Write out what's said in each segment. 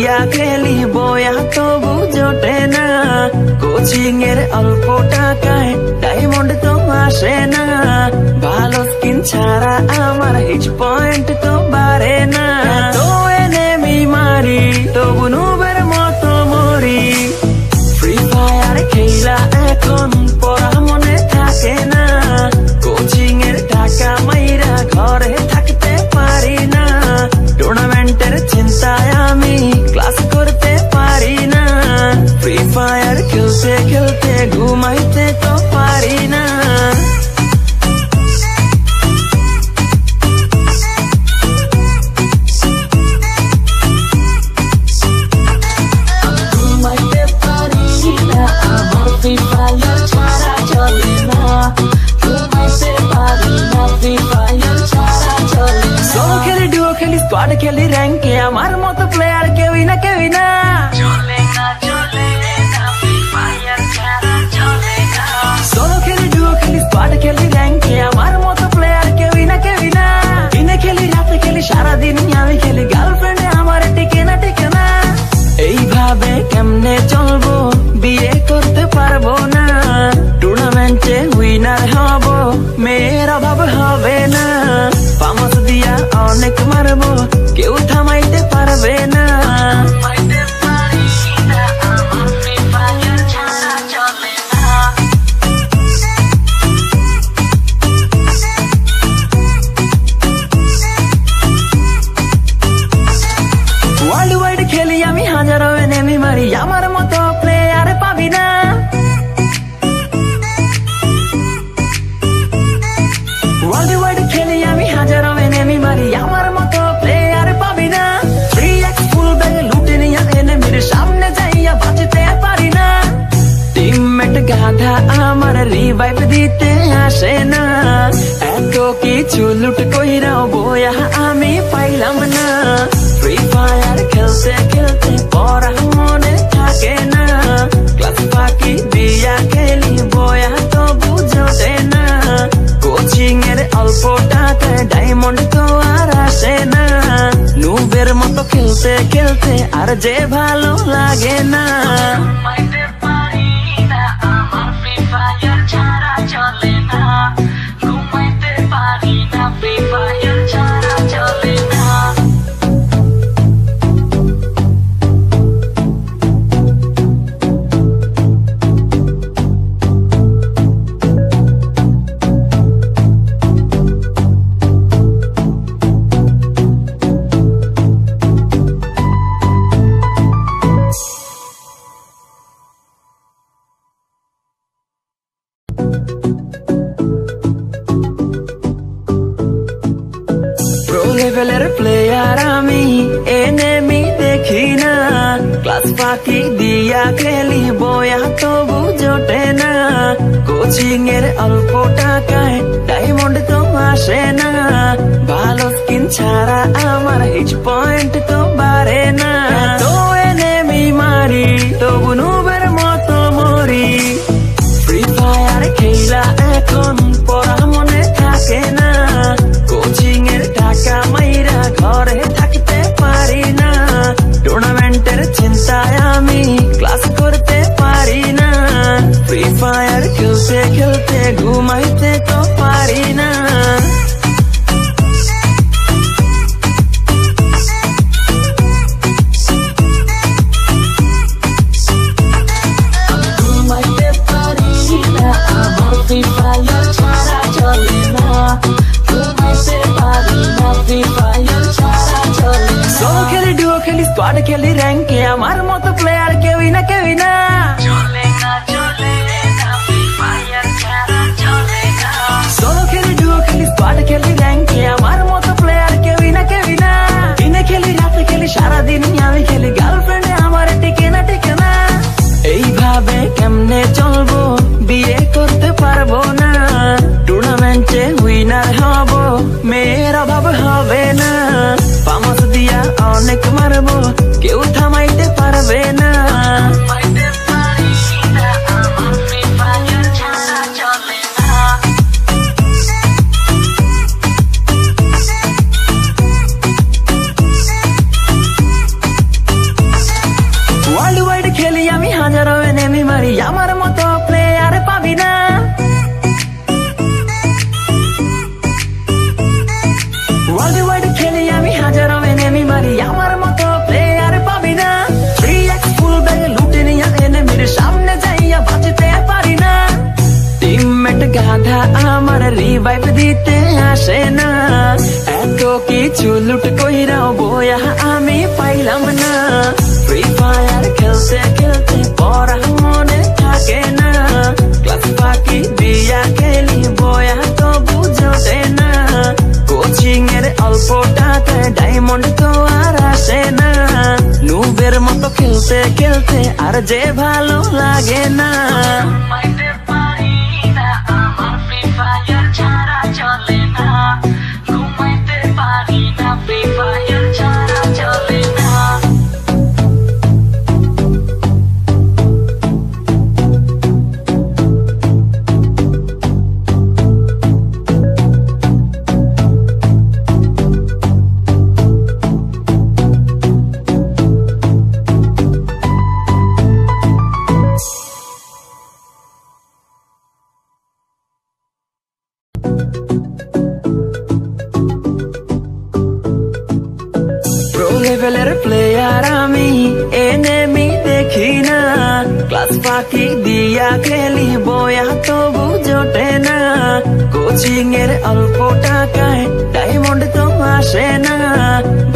দিয়া খেলি বয়া তবু জোটে না, কোচিং এর অল্প টাকায় ডায়মন্ড তো আসে না, ভালো স্কিন ছাড়া আমার হিট পয়েন্ট তো বাড়ে না, তো এনেমি মারি তবু নুবের মতো মরি, ফ্রি ফায়ার খেলা এখন পড়া মনে থাকে না, কোচিং এর টাকা মাইরা ঘরে থাকতে পারি না, টুর্নামেন্টের চিন্তায় আমি ক্লাস করতে পারি না, ফ্রি ফায়ার খেলতে খেলতে ঘুমাইতে তো পারি না। ঘুমাইতে পারি না, আমার ফ্রি ফায়ার ছাড়া চলে না, ঘুমাইতে পারি না, ফ্রি ফায়ার ছাড়া চলে না। সোলো খেলি, ডুও খেলি, স্কোয়াড খেলি, র্যাঙ্কে আমার মতো প্লেয়ার কেউই না, কেউই না, চলে না, চলে না, ফ্রি ফায়ার ছাড়া চলে না। সোলো খেলি, ডুও খেলি, স্কোয়াড খেলি, র্যাঙ্কে আমার মতো প্লেয়ার কেউই না, কেউই না, দিনে খেলি, রাতে খেলি, সারাদিন আমি খেলি, গার্লফ্রেন্ডে আমার টিকে না, টিকে না, এইভাবে কেমনে চলবো, বিয়ে করতে পারবো না, টুর্নামেন্টে উইনার হব, মেয়ের অভাব হবে না, পামাস দিয়া অনেক মারবো, কেউ থামাইতে পারবে না। ওয়ার্ল্ড ওয়াইড খেলি আমি, হাজারো এনেমি মারি, আমার মতো প্লেয়ার পাবি না, ওয়ার্ল্ড ওয়াইড খেলি আমি, হাজারো এনেমি মারি, আমার মতো প্লেয়ার পাবি না, 3x ফুল ব্যাগ লুটে নিয়া এনেমির সামনে যাইয়া বাঁচতে পারি না, টিমমেট গাধা আমার রিভাইভ দিতে আসে না, এত কিছু লুট কইরাও বয়া আমি পাইলাম না, ফ্রি ফায়ার খেলতে খেলতে পড়া মনে থাকে না, ক্লাস ফাঁকি দিয়া খেলি বয়া তো বুঝতে না, কোচিং এর অল্প টাকায় ডায়মন্ড তো আর আসে না, নুবের মতো খেলতে খেলতে আর যে ভালো লাগে না। লেভেলের প্লেয়ার আমি, এনেমি দেখি না, ক্লাস ফাঁকি দিয়া খেলি বয়া তবু জোটে না, কোচিং এর অল্প টাকায় ডায়মন্ড তো আসে না, ভালো স্কিন ছাড়া আমার হিট পয়েন্ট তো বাড়ে না, তো এনেমি মারি তবু নুবের মতো মরি, ফ্রি ফায়ার খেলা এখন পড়া মনে থাকে না, কোচিং এর টাকা মাইরা ঘরে থাকতে পারি না, টুর্নামেন্টের চিন্তায় আমি ক্লাস করতে পারি না, ফ্রি ফায়ার খেলতে খেলতে ঘুমাইতে তো পারি না। ঘুমাইতে পারি না, আমার ফ্রি ফায়ার ছাড়া চলে না, ঘুমাইতে পারি না, ফ্রি ফায়ার ছাড়া চলে না। সোলো খেলি, ডুও খেলি, স্কোয়াড খেলি, র্যাঙ্কে আমার মতো প্লেয়ার কেউই না, কেউই না, চলে না, চলে না, ফ্রি ফায়ার ছাড়া চলে না। সোলো খেলি, ডুও খেলি, স্কোয়াড খেলি, র্যাঙ্কে আমার মতো প্লেয়ার কেউই না, কেউই না, দিনে খেলি, রাতে খেলি, সারাদিন আমি খেলি, গার্লফ্রেন্ডে আমার টিকে না, টিকে না, এইভাবে কেমনে চলবো, বিয়ে করতে পারবো না, টুর্নামেন্টে উইনার হব, মেয়ের অভাব হবে না, পামাস দিয়া অনেক মারবো, কেউ থামাইতে পারবে না। যে ভালো লাগে না। লেভেলের প্লেয়ার আমি, এনেমি দেখি না। ক্লাস ফাঁকি দিয়া খেলি বয়া তবু জোটে না। কোচিং এর অল্প টাকায় ডায়মন্ড তো আসে না।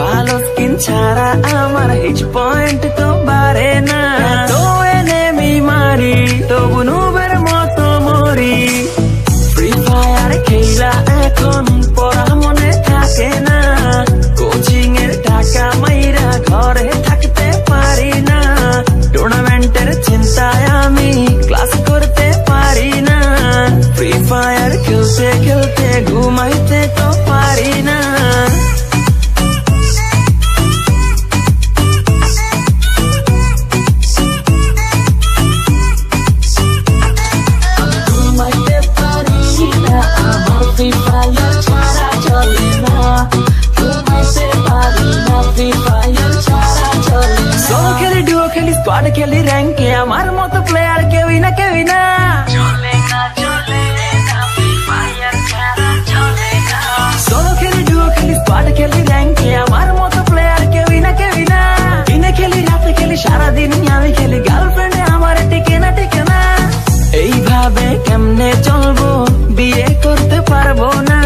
ভালো স্কিন ছাড়া আমার হিট পয়েন্ট তো বাড়ে না। তো এনেমি মারি তবু নুবের মতো মরি। ফ্রি ফায়ার খেলা এখন পড়া মনে থাকে না। কোচিং এর টাকা মাইরা ঘরে থাকতে পারি না। টুর্নামেন্টের চিন্তায় আমি ক্লাস করতে পারি না। ফ্রি ফায়ার খেলতে খেলতে ঘুমাইতে তো পারি না। ঘুমাইতে পারি না, আমার ফ্রি ফায়ার ছাড়া চলে না। সোলো খেলি, ডুও খেলি, স্কোয়াড খেলি, র্যাঙ্কে আমার মতো প্লেয়ার কেউই না কেউই না। সোলো খেলি, ডুও খেলি, স্কোয়াড খেলি, র্যাঙ্কে আমার মতো প্লেয়ার কেউই না কেউই না। দিনে খেলি, রাতে খেলি, সারাদিন আমি খেলি, গার্লফ্রেন্ডে আমার টিকে না টিকে না। এইভাবে কেমনে চলবো, বিয়ে করতে পারবো না।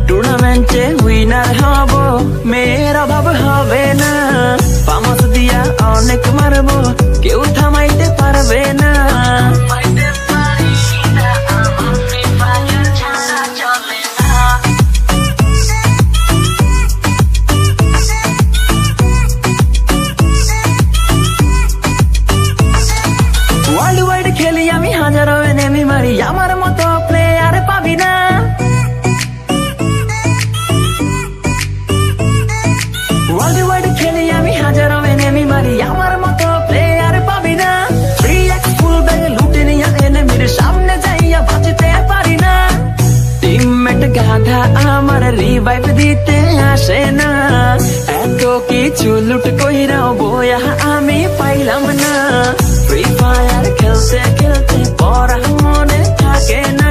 টুর্নামেন্টে উইনার হব, মেয়ের অভাব হবে না। পামাস দিয়া অনেক মারবো, কেউ থামাইতে পারবে না। ওয়ার্ল্ড ওয়াইড খেলি আমি, হাজারো এনেমি মারি, আমার মতো প্লেয়ার পাবি না। ওয়ার্ল্ড ওয়াইড খেলি আমি, হাজারো এনেমি মারি, আমার মতো প্লেয়ার পাবি না। 3x ফুল ব্যাগ লুটে নিয়া এনেমির সামনে যাইয়া বাঁচতে পারি না। টিমমেট গাধা আমার রিভাইভ দিতে আসে না। এত কিছু লুট কইরাও বয়া আমি পাইলাম না। ফ্রি ফায়ার খেলতে খেলতে পড়া মনে থাকে না।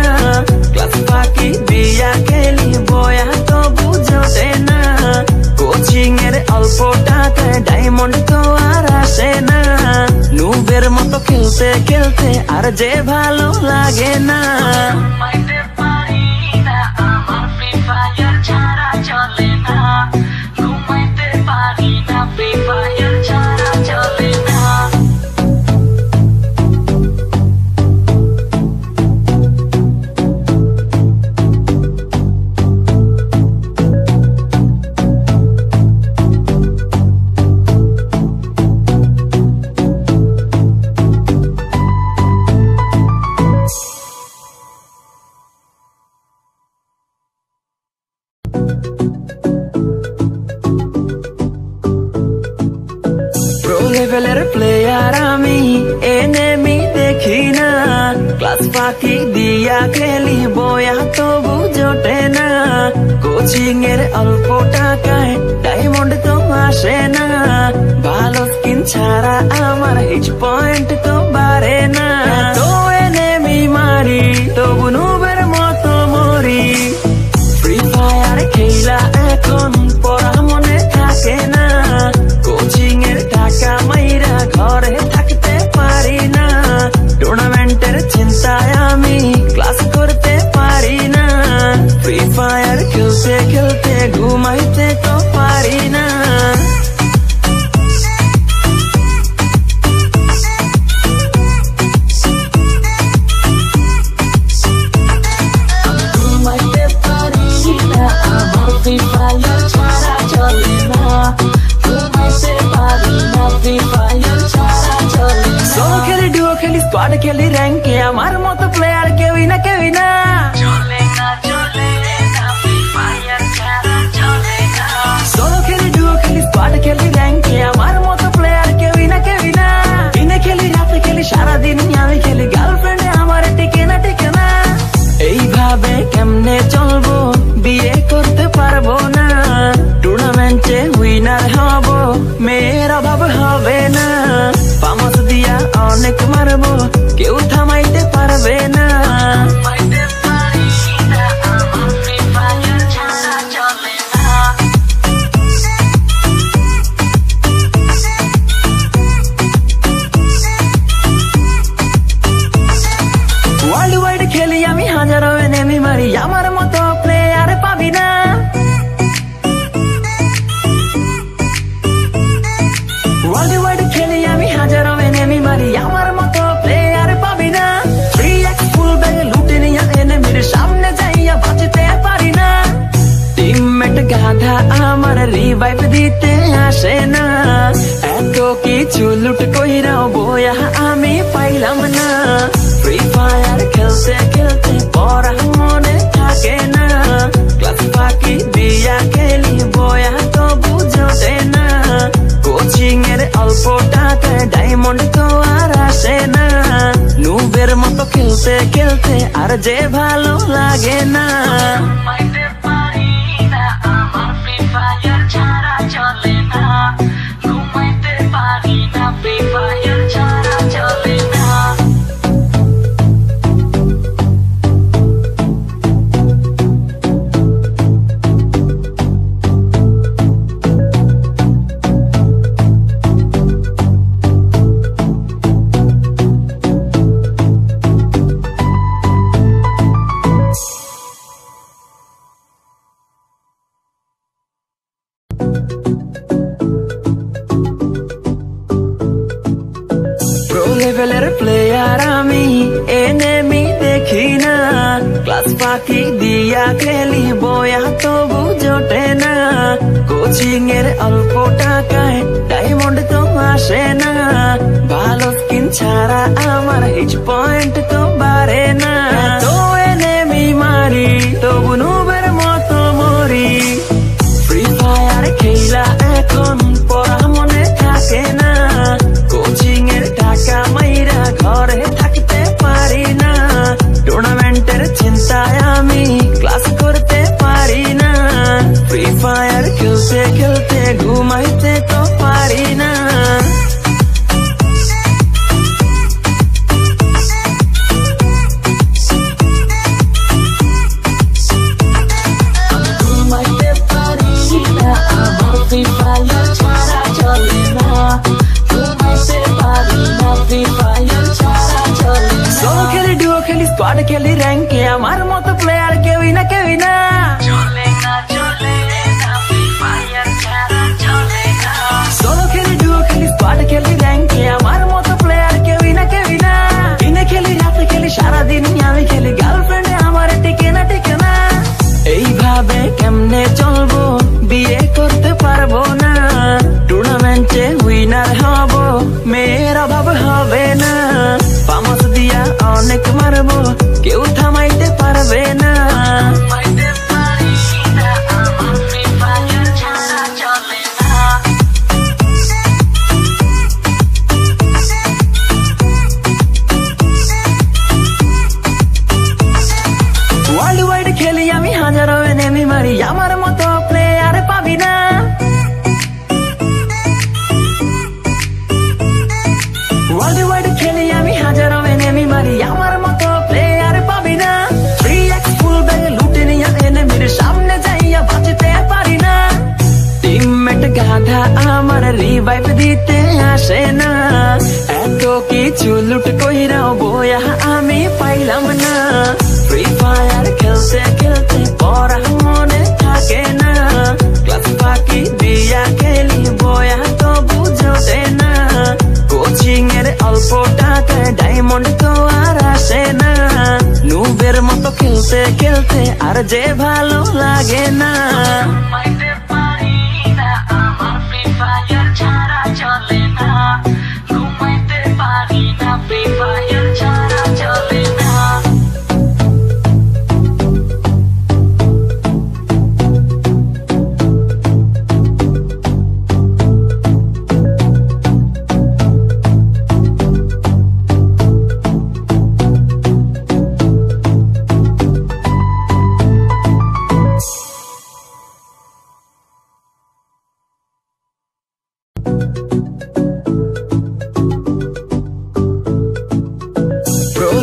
ক্লাস ফাঁকি দিয়া খেলি বয়া তবু জোটে না। কোচিং এর অল্প টাকায় ডায়মন্ড তো আর আসে না। নুবের মতো খেলতে খেলতে আর যে ভালো লাগে না। লেভেলের প্লেয়ার আমি, এনেমি দেখি না। ক্লাস ফাঁকি দিয়া খেলি বয়া তবু জোটে না। কোচিং এর অল্প টাকায় ডায়মন্ড তো আসে না। ভালো স্কিন ছাড়া আমার হিট পয়েন্ট তো বাড়ে না। তো এনেমি মারি তবু নুবের মতো মরি। ফ্রি ফায়ার খেলা এখন পড়া মনে থাকে না। কোচিং এর টাকা মাইরা ঘরে থাকতে পারি না। টুর্নামেন্টের চিন্তায় আমি ক্লাস করতে পারি না। ফ্রি ফায়ার খেলতে খেলতে ঘুমাইতে তো পারি না। খেলি র্যাঙ্কে আমার মতো প্লেয়ার কেউই না সোলো খেলি ডুও খেলি স্কোয়াড খেলি র্যাঙ্কে আমার মতো প্লেয়ার কেউই না দিনে খেলি রাতে খেলি সারাদিন আমি খেলি গার্লফ্রেন্ডে আমার টিকে না এইভাবে কেমনে চলবো বিয়ে করতে পারবো না টুর্নামেন্টে উইনার হব মেয়ের অভাব হবে না পামাস দিয়া অনেক মারবো কেউ থামাইতে পারবে না ওয়ার্ল্ড ওয়াইড খেলি আমি হাজারো এনিমি মারি আমার মতো প্লেয়ার পাবি না ওয়ার্ল্ড ওয়াইড খেলি আমি হাজারো এনিমি মারি আমার মতো প্লেয়ার পাবি না 3x ফুল ব্যাগ লুটে নিয়ে এনিমির সামনে যাইয়া বাঁচতে পারি না টিমমেট গাধা আমার রিভাইভ দিতে আসে না এত কিছু লুট কইরাও বয়া আমি পাইলাম না ফ্রি ফায়ার খেলতে খেলতে পড়া মনে থাকে না ক্লাস ফাঁকি দিয়া খেলি বয়া তো বুঝতে না কোচিং এর অল্প টাকায় ডায়মন্ড তো আর আসে না নুবের মতো খেলতে খেলতে আর যে ভালো লাগে না লেভেলের প্লেয়ার আমি এনিমি দেখি না ক্লাস ফাঁকি দিয়া খেলি বয়া তবু জোটে না কোচিং এর অল্প টাকায় ডায়মন্ড তো আসে না ভালো স্কিন ছাড়া আমার হিট পয়েন্ট তো বাড়ে না তো এনিমি মারি তবু নুবের মতো মরি ফ্রি ফায়ার খেলা এখন পড়া মনে থাকে না কোচিং এর টাকা মাইরা ঘরে থাকতে পারি না টুর্নামেন্টের চিন্তায় আমি ক্লাস করতে পারি না ফ্রি ফায়ার খেলতে খেলতে ঘুমাইতে তো পারি না সোলো খেলি ডুও খেলি স্কোয়াড খেলি র্যাঙ্কে আমার মতো প্লেয়ার কেউই না সোলো খেলি ডুও খেলি স্কোয়াড খেলি র্যাঙ্কে আমার মতো প্লেয়ার কেউই না দিনে খেলি রাতে খেলি সারাদিন আমি খেলি গার্লফ্রেন্ডে আমার টিকে না এইভাবে কেমনে চলবো বিয়ে করতে পারবো না টুর্নামেন্টে উইনার হব মেয়ের অভাব হবে না পামাস দিয়া অনেক মারবো কেউ থামাইতে পারবে না ওয়ার্ল্ড ওয়াইড খেলি আমি হাজারো এনিমি মারি আমার মতো প্লেয়ার পাবি না ওয়ার্ল্ড ওয়াইড খেলি আমি হাজারো এনিমি মারি আমার মতো প্লেয়ার পাবি না 3x ফুল ব্যাগ লুটে নিয়ে এনিমির সামনে যাইয়া বাঁচতে পারি না টিমমেট গাধা আমার রিভাইভ দিতে আসে না এত কিছু লুট কইরাও বয়া আমি পাইলাম না ফ্রি ফায়ার খেলতে খেলতে পড়া মনে থাকে না ক্লাস ফাঁকি দিয়া খেলি বয়া তো বুঝতে না কোচিং এর অল্প টাকায় ডায়মন্ড তো আর আসে না নুবের মতো খেলতে খেলতে আর যে ভালো লাগে না ঘুমাইতে পারি না ফ্রি ফায়ার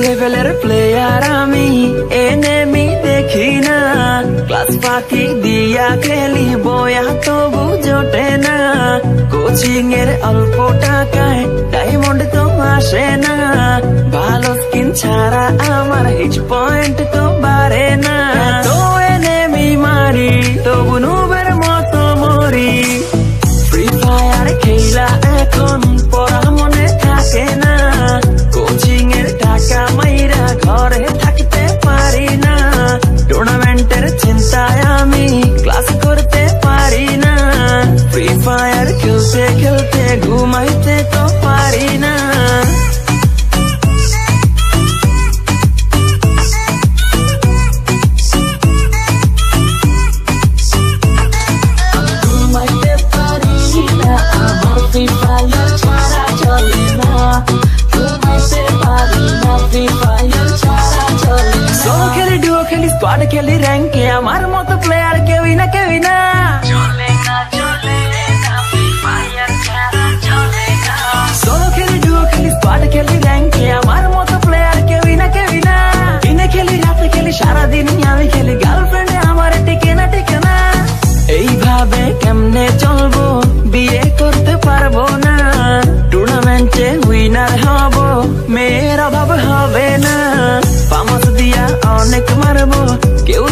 লেভেলের প্লেয়ার আমি এনেমি দেখি না, ক্লাস ফাঁকি দিয়া খেলি বয়া তবু জোটে না, কোচিং এর অল্প টাকায় ডায়মন্ড তো আসে না, ভালো স্কিন ছাড়া আমার হিট পয়েন্ট তো বাড়ে না, তো এনেমি মারি তবু নুবের মতো মরি, ফ্রি ফায়ার খেলা এখন পড়া মনে থাকে না, কোচিং এর টাকা মাইরা ঘরে থাকতে পারি না, টুর্নামেন্টের চিন্তায় আমি ক্লাস করতে পারি না, ফ্রি ফায়ার খেলতে খেলতে ঘুমাইতে তো পারি না। স্কোয়াড খেলি র্যাঙ্কে আমার মতো প্লেয়ার কেউই না কেউই না, সোলো খেলি ডুও খেলি স্কোয়াড খেলি র্যাঙ্কে আমার মতো প্লেয়ার কেউই না কেউই না, দিনে খেলি রাতে খেলি সারাদিন আমি খেলি, গার্লফ্রেন্ডে আমার টিকে না টিকে না, এইভাবে কেমনে চলবো বিয়ে করতে পারবো না, টুর্নামেন্টে উইনার হব মেয়ের অভাব হবে না, ফামাস দিয়া অনেক মারবো কেউ